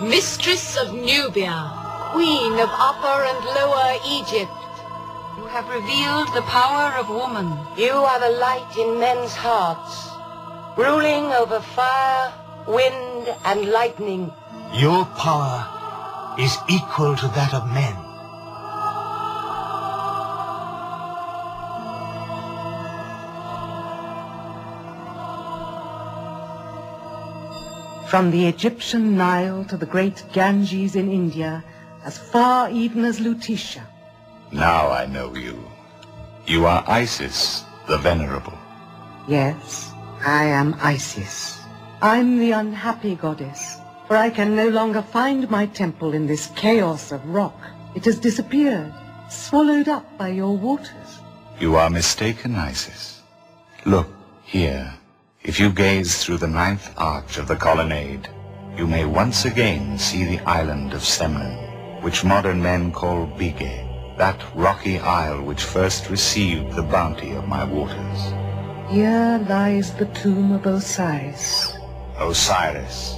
Mistress of Nubia, Queen of Upper and Lower Egypt, you have revealed the power of woman. You are the light in men's hearts, ruling over fire, wind, and lightning. Your power is equal to that of men. From the Egyptian Nile to the great Ganges in India, as far even as Lutetia. Now I know you. You are Isis, the Venerable. Yes, I am Isis. I'm the unhappy goddess, for I can no longer find my temple in this chaos of rock. It has disappeared, swallowed up by your waters. You are mistaken, Isis. Look, here. If you gaze through the 9th arch of the colonnade, you may once again see the island of Semnon, which modern men call Bige, that rocky isle which first received the bounty of my waters. Here lies the tomb of Osiris. Osiris,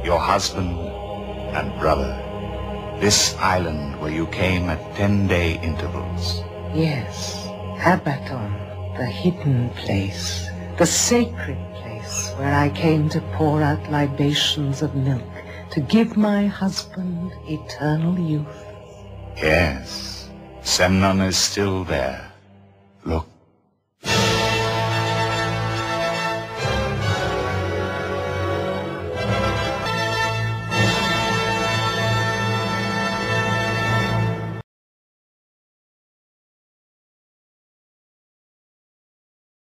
your husband and brother. This island where you came at 10-day intervals. Yes, Abaton, the hidden place, the sacred place where I came to pour out libations of milk, to give my husband eternal youth. Yes, Semnon is still there. Look.